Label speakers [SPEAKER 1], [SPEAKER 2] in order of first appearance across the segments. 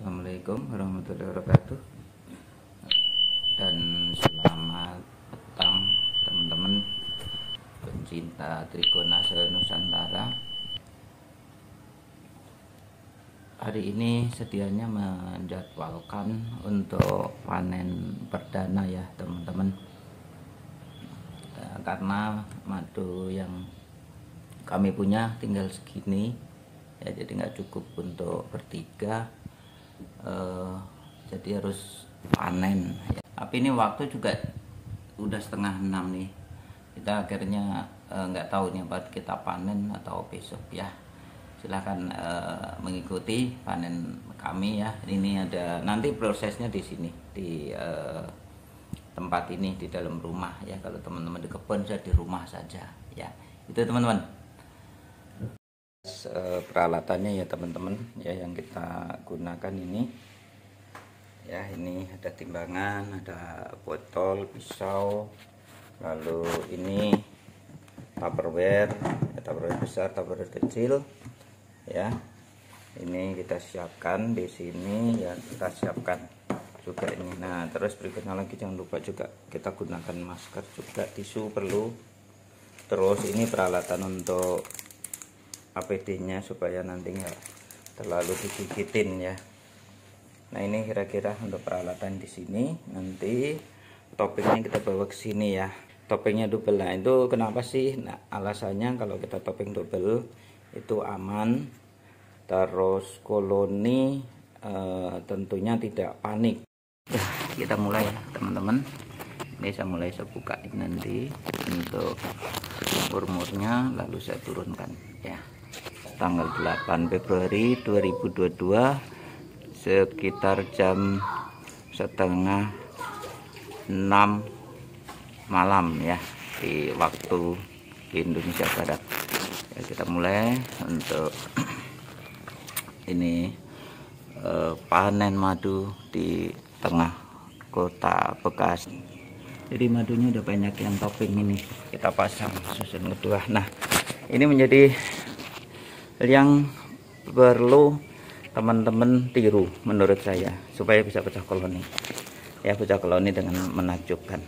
[SPEAKER 1] Assalamualaikum warahmatullahi wabarakatuh. Dan selamat petang teman-teman pencinta Trigona se-Nusantara. Hari ini sedianya menjadwalkan untuk panen perdana ya teman-teman, karena madu yang kami punya tinggal segini ya, jadi nggak cukup untuk bertiga, jadi harus panen ya. Tapi ini waktu juga udah 5:30 nih, kita akhirnya nggak tahu nih apa kita panen atau besok ya. Silahkan mengikuti panen kami ya. Ini ada nanti prosesnya di sini di tempat ini, di dalam rumah ya. Kalau teman-teman di kebun, saya di rumah saja ya. Itu teman-teman. Peralatannya ya teman-teman ya, yang kita gunakan ini ya, ini ada timbangan, ada botol, pisau, lalu ini tupperware ya, tupperware besar, tupperware kecil ya. Ini kita siapkan di sini ya, kita siapkan juga ini. Nah terus berikutnya lagi, jangan lupa juga kita gunakan masker juga, tisu perlu. Terus ini peralatan untuk APD-nya supaya nanti nggak terlalu digigitin ya. Nah ini kira-kira untuk peralatan di sini. Nanti toppingnya kita bawa ke sini ya. Toppingnya double. Nah itu kenapa sih? Nah alasannya kalau kita topping double itu aman. Terus koloni tentunya tidak panik. Nah, kita mulai ya teman-teman. Ini saya mulai buka nanti untuk umurnya, lalu saya turunkan ya. Tanggal 8 Februari 2022 sekitar jam 5:30 malam ya, di waktu di Indonesia Barat ya. Kita mulai untuk ini panen madu di tengah kota Bekasi. Jadi madunya udah banyak yang topping, ini kita pasang susun kedua. Nah ini menjadi yang perlu teman-teman tiru menurut saya supaya bisa pecah koloni ya, pecah koloni dengan menakjubkan.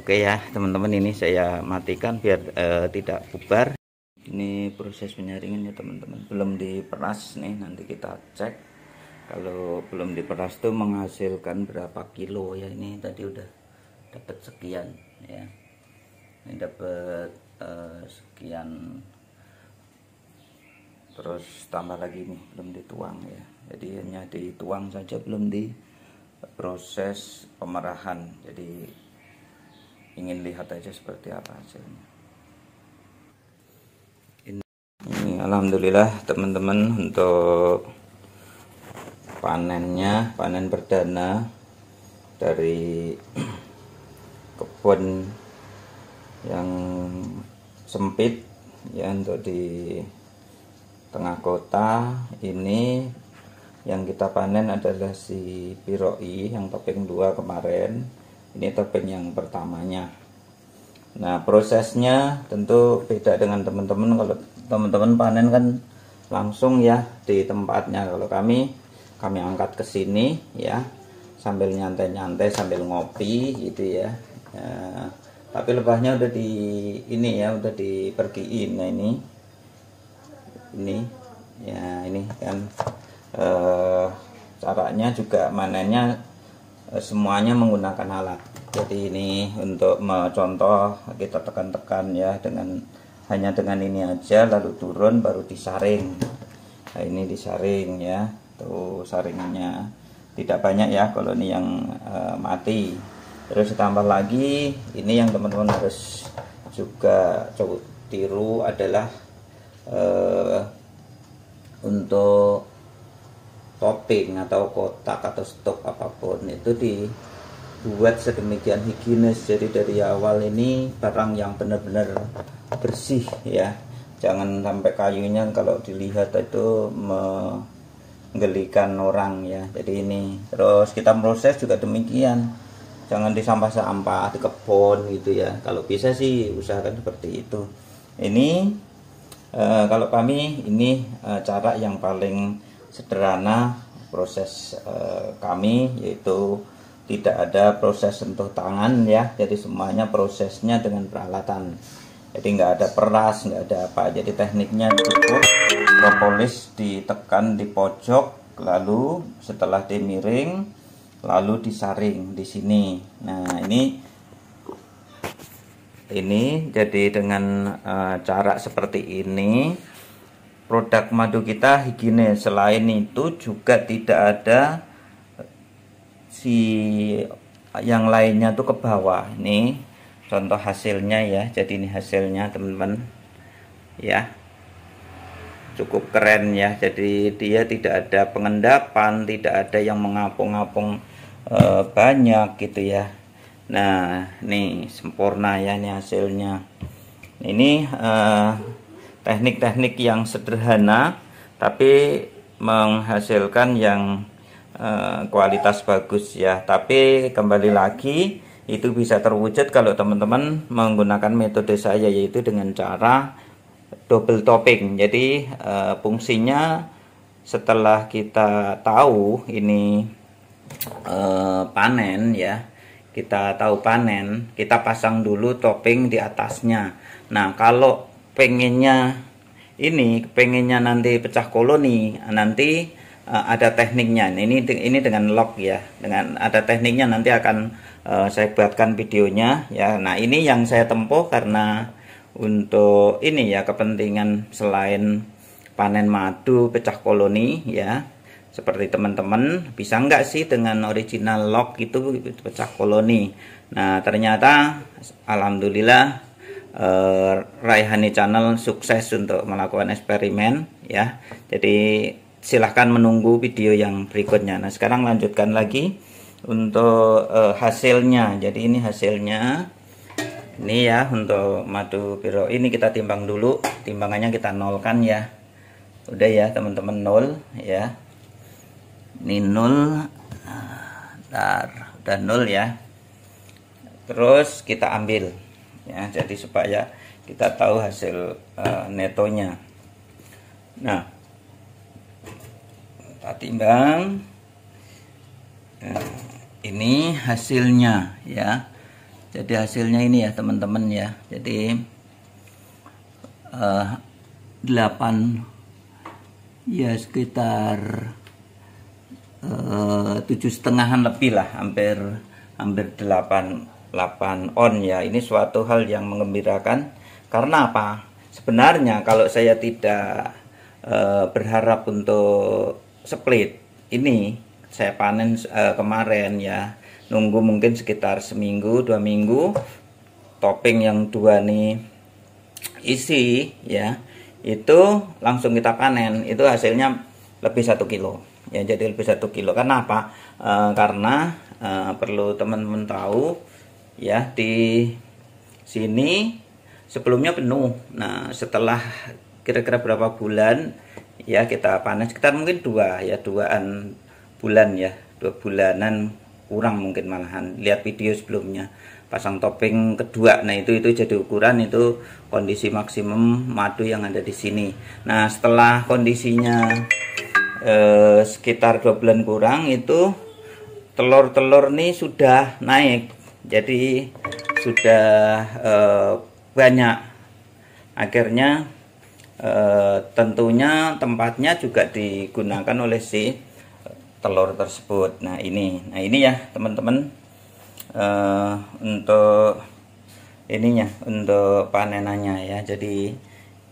[SPEAKER 1] Oke ya teman-teman, ini saya matikan biar tidak bubar. Ini proses penyaringan ya teman-teman, belum diperas nih, nanti kita cek kalau belum diperas tuh menghasilkan berapa kilo ya. Ini tadi udah dapat sekian ya, ini dapat sekian, terus tambah lagi nih belum dituang ya, jadi hanya dituang saja, belum diproses pemerahan. Jadi ingin lihat aja seperti apa hasilnya. Ini alhamdulillah teman-teman, untuk panennya, panen perdana dari kebun yang sempit ya, untuk di tengah kota ini. Yang kita panen adalah si Piroi yang topping 2 kemarin. Ini topping yang pertamanya. Nah prosesnya tentu beda dengan teman-teman. Kalau teman-teman panen kan langsung ya di tempatnya. Kalau kami angkat ke sini ya, sambil nyantai-nyantai sambil ngopi gitu ya. Tapi lebahnya udah di ini ya, udah dipergiin. Nah ini ya, ini kan caranya juga manennya semuanya menggunakan alat. Jadi ini untuk mencontoh, kita tekan-tekan ya, hanya dengan ini aja, lalu turun baru disaring. Nah ini disaring ya, tuh saringannya tidak banyak ya kalau ini yang mati. Terus ditambah lagi, ini yang teman-teman harus juga coba tiru adalah untuk topping atau kotak atau stok apapun itu dibuat sedemikian higienis. Jadi dari awal ini barang yang benar-benar bersih ya, jangan sampai kayunya kalau dilihat itu menggelikan orang ya. Jadi ini terus kita proses juga demikian, jangan disampah-sampah di kebun gitu ya. Kalau bisa sih usahakan seperti itu. Ini kalau kami ini cara yang paling sederhana proses kami, yaitu tidak ada proses sentuh tangan ya, jadi semuanya prosesnya dengan peralatan. Jadi nggak ada peras, nggak ada apa, jadi tekniknya cukup propolis ditekan di pojok, lalu setelah dimiring lalu disaring di sini. Nah ini jadi dengan cara seperti ini produk madu kita higienis. Selain itu juga tidak ada yang lainnya tuh ke bawah. Ini contoh hasilnya ya. Jadi ini hasilnya teman-teman ya, cukup keren ya. Jadi dia tidak ada pengendapan, tidak ada yang mengapung-apung banyak gitu ya. Nah ini sempurna ya, ini hasilnya. Ini teknik-teknik yang sederhana tapi menghasilkan yang kualitas bagus ya. Tapi kembali lagi itu bisa terwujud kalau teman-teman menggunakan metode saya, yaitu dengan cara double topping. Jadi fungsinya setelah kita tahu ini panen ya, kita tahu panen, kita pasang dulu topping di atasnya. Nah kalau pengennya nanti pecah koloni, nanti ada tekniknya. Ini dengan lock ya, dengan ada tekniknya, nanti akan saya buatkan videonya ya. Nah ini yang saya tempuh karena untuk ini ya, kepentingan selain panen madu pecah koloni ya, seperti teman-teman bisa nggak sih dengan original lock itu pecah koloni. Nah ternyata alhamdulillah Raihani Channel sukses untuk melakukan eksperimen ya. Jadi silahkan menunggu video yang berikutnya. Nah sekarang lanjutkan lagi untuk hasilnya. Jadi ini hasilnya ini ya, untuk madu biro ini kita timbang dulu. Timbangannya kita nolkan ya. Udah ya teman-teman, nol ya. Ini nol. Udah nol ya. Terus kita ambil ya, jadi supaya kita tahu hasil netonya. Nah kita timbang. Ini hasilnya ya. Jadi hasilnya ini ya teman-teman ya. Jadi 8 ya, sekitar 7,5-an lebih lah, hampir 8 on ya. Ini suatu hal yang mengembirakan. Karena apa? Sebenarnya kalau saya tidak berharap untuk split ini, saya panen kemarin ya, nunggu mungkin sekitar seminggu 2 minggu, topping yang 2 nih isi ya, itu langsung kita panen, itu hasilnya lebih 1 kilo ya. Jadi lebih 1 kilo. Karena apa? Karena perlu teman-teman tahu ya, di sini sebelumnya penuh. Nah setelah kira-kira berapa bulan ya kita panen, sekitar mungkin 2 bulan ya, 2 bulanan kurang mungkin malahan. Lihat video sebelumnya pasang topping kedua. Nah itu jadi ukuran, itu kondisi maksimum madu yang ada di sini. Nah setelah kondisinya sekitar 2 bulan kurang, itu telur-telur nih sudah naik, jadi sudah banyak. Akhirnya tentunya tempatnya juga digunakan oleh si telur tersebut. Nah ini ya teman-teman, untuk ininya, untuk panenannya ya. Jadi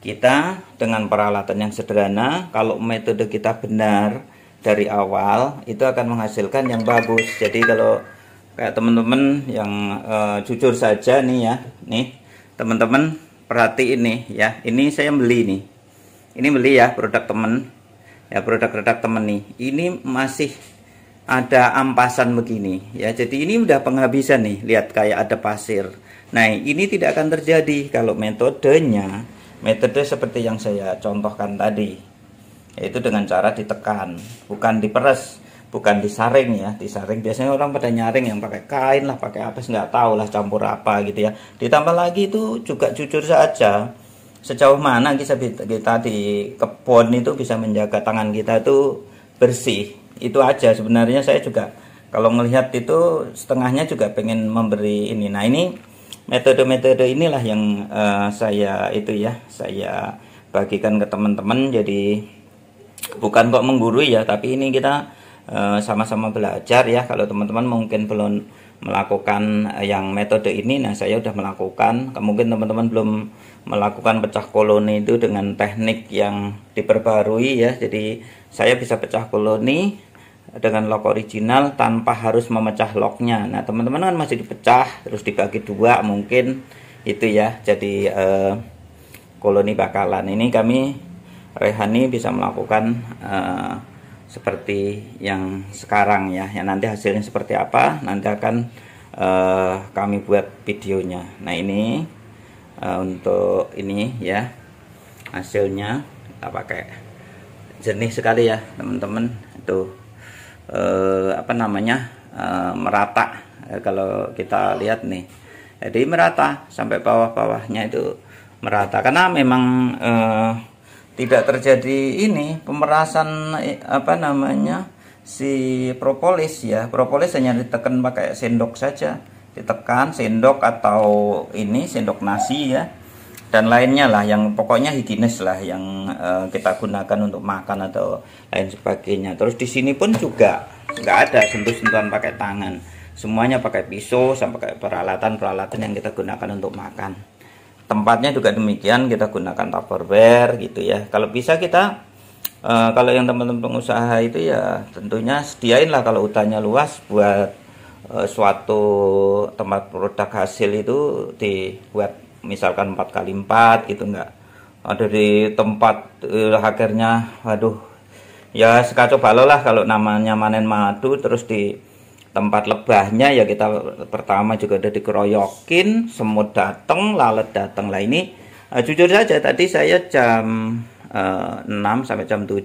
[SPEAKER 1] kita dengan peralatan yang sederhana, kalau metode kita benar dari awal, itu akan menghasilkan yang bagus. Jadi kalau kayak teman-teman yang jujur saja nih ya, nih teman-teman perhatiin nih ya, ini saya beli nih, ini beli ya produk temen ya, produk-produk temen nih, ini masih ada ampasan begini ya. Jadi ini udah penghabisan nih, lihat kayak ada pasir. Nah ini tidak akan terjadi kalau metode seperti yang saya contohkan tadi, yaitu dengan cara ditekan, bukan diperes, bukan disaring ya. Disaring biasanya orang pada nyaring yang pakai kain lah, pakai apa, nggak tahu lah campur apa gitu ya. Ditambah lagi itu juga jujur saja, sejauh mana kita di kebun itu bisa menjaga tangan kita itu bersih itu aja sebenarnya. Saya juga kalau melihat itu setengahnya juga pengen memberi ini. Nah, ini metode-metode inilah yang saya bagikan ke teman-teman. Jadi bukan kok menggurui ya, tapi ini kita sama-sama belajar ya. Kalau teman-teman mungkin belum melakukan yang metode ini, nah saya udah melakukan. Mungkin teman-teman belum melakukan pecah koloni itu dengan teknik yang diperbarui ya. Jadi saya bisa pecah koloni dengan lock original tanpa harus memecah locknya. Nah, teman-teman kan masih dipecah terus dibagi dua mungkin itu ya. Jadi koloni bakalan ini kami Rehani bisa melakukan seperti yang sekarang ya. Yang nanti hasilnya seperti apa nanti akan kami buat videonya. Nah, ini untuk ini ya hasilnya kita pakai jernih sekali ya teman-teman. Itu merata. Kalau kita lihat nih, jadi merata sampai bawah-bawahnya itu merata, karena memang tidak terjadi ini pemerasan si propolis ya. Propolis hanya ditekan pakai sendok saja, ditekan sendok atau ini sendok nasi ya, dan lainnya lah, yang pokoknya higienis lah yang kita gunakan untuk makan atau lain sebagainya. Terus di sini pun juga nggak ada sentuh-sentuhan pakai tangan, semuanya pakai pisau sampai peralatan-peralatan yang kita gunakan untuk makan. Tempatnya juga demikian, kita gunakan Tupperware gitu ya. Kalau bisa kita kalau yang teman-teman pengusaha itu ya tentunya sediain lah, kalau hutannya luas, buat suatu tempat produk hasil itu dibuat misalkan 4x4 gitu, enggak ada di tempat akhirnya waduh ya sekacau balau lah. Kalau namanya manen madu terus di tempat lebahnya ya, kita pertama juga udah dikeroyokin, semut datang, lalat datang lah. Ini jujur saja tadi saya jam 6 sampai jam 7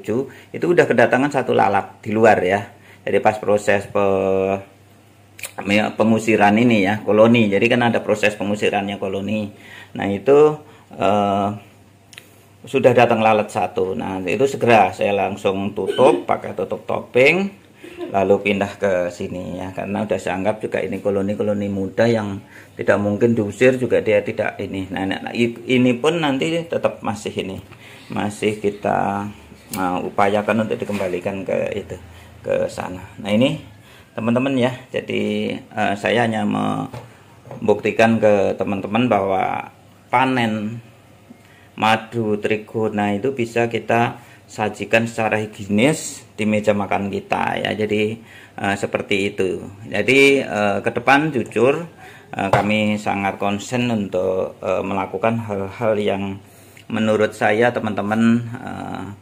[SPEAKER 1] itu udah kedatangan satu lalat di luar ya. Jadi pas proses pengusiran ini ya, koloni. Jadi kan ada proses pengusirannya koloni. Nah, itu sudah datang lalat satu. Nah, itu segera saya langsung tutup pakai tutup topeng, lalu pindah ke sini ya, karena udah saya anggap juga ini koloni-koloni muda yang tidak mungkin diusir juga, dia tidak ini. Nah, ini pun nanti tetap masih kita upayakan untuk dikembalikan ke sana. Nah, ini teman-teman ya, jadi saya hanya membuktikan ke teman-teman bahwa panen madu trigona itu bisa kita sajikan secara higienis di meja makan kita ya. Jadi seperti itu. Jadi ke depan jujur kami sangat konsen untuk melakukan hal-hal yang menurut saya teman-teman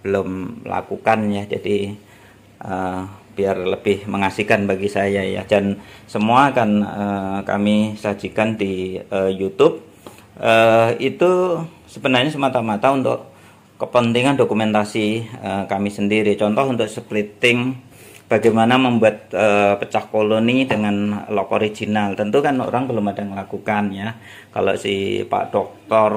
[SPEAKER 1] belum lakukan ya. Jadi biar lebih mengasihkan bagi saya ya, dan semua akan kami sajikan di YouTube. Itu sebenarnya semata-mata untuk kepentingan dokumentasi kami sendiri. Contoh untuk splitting, bagaimana membuat pecah koloni dengan lock original. Tentu kan orang belum ada yang melakukan ya. Kalau si Pak Dokter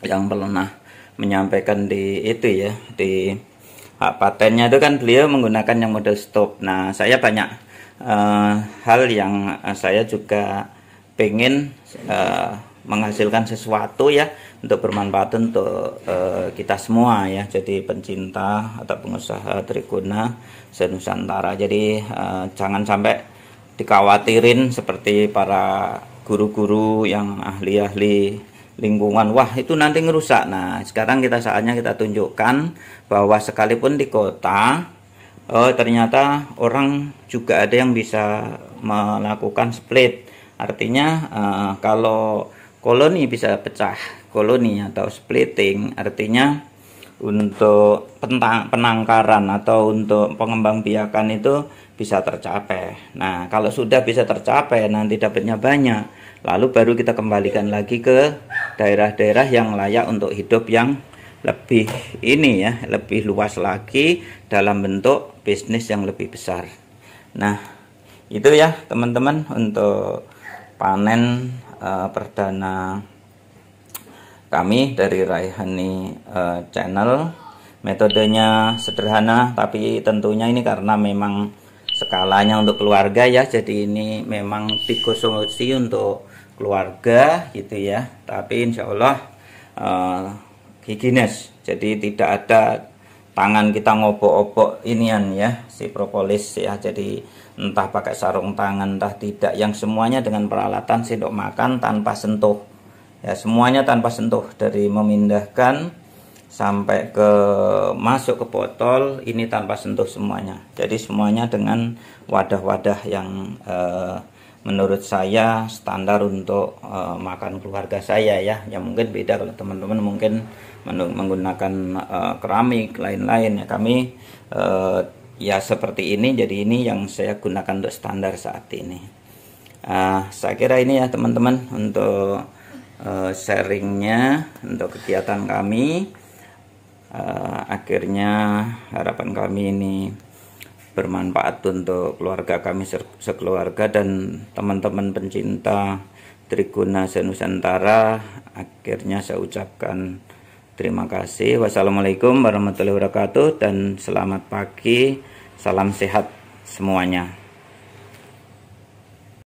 [SPEAKER 1] yang pernah menyampaikan di itu ya, di hak patennya itu kan beliau menggunakan yang model stop. Nah, saya banyak hal yang saya juga pengen menghasilkan sesuatu ya, untuk bermanfaat untuk kita semua ya. Jadi pencinta atau pengusaha trigona se-Nusantara. Jadi jangan sampai dikhawatirin seperti para guru-guru yang ahli-ahli lingkungan, wah itu nanti ngerusak. Nah, sekarang saatnya kita tunjukkan bahwa sekalipun di kota, ternyata orang juga ada yang bisa melakukan split. Artinya kalau koloni bisa pecah koloni atau splitting, artinya untuk penangkaran atau untuk pengembangbiakan itu bisa tercapai. Nah, kalau sudah bisa tercapai, nanti dapatnya banyak, lalu baru kita kembalikan lagi ke daerah-daerah yang layak untuk hidup, yang lebih ini ya, lebih luas lagi dalam bentuk bisnis yang lebih besar. Nah, itu ya teman-teman untuk panen perdana kami dari Raihani Channel. Metodenya sederhana, tapi tentunya ini karena memang skalanya untuk keluarga ya, jadi ini memang solusi untuk keluarga gitu ya. Tapi insya Allah higienis, jadi tidak ada tangan kita ngobok-obok inian ya, si propolis ya. Jadi entah pakai sarung tangan entah tidak, yang semuanya dengan peralatan sendok makan tanpa sentuh ya, semuanya tanpa sentuh, dari memindahkan sampai ke masuk ke botol ini tanpa sentuh semuanya. Jadi semuanya dengan wadah-wadah yang menurut saya standar untuk makan keluarga saya ya. Yang mungkin beda kalau teman-teman mungkin menggunakan keramik lain-lain ya. Kami ya seperti ini, jadi ini yang saya gunakan untuk standar saat ini. Saya kira ini ya teman-teman untuk sharingnya untuk kegiatan kami. Akhirnya harapan kami ini bermanfaat untuk keluarga kami sekeluarga dan teman-teman pencinta Triguna Senusantara. Akhirnya saya ucapkan terima kasih. Wassalamualaikum warahmatullahi wabarakatuh dan selamat pagi, salam sehat semuanya.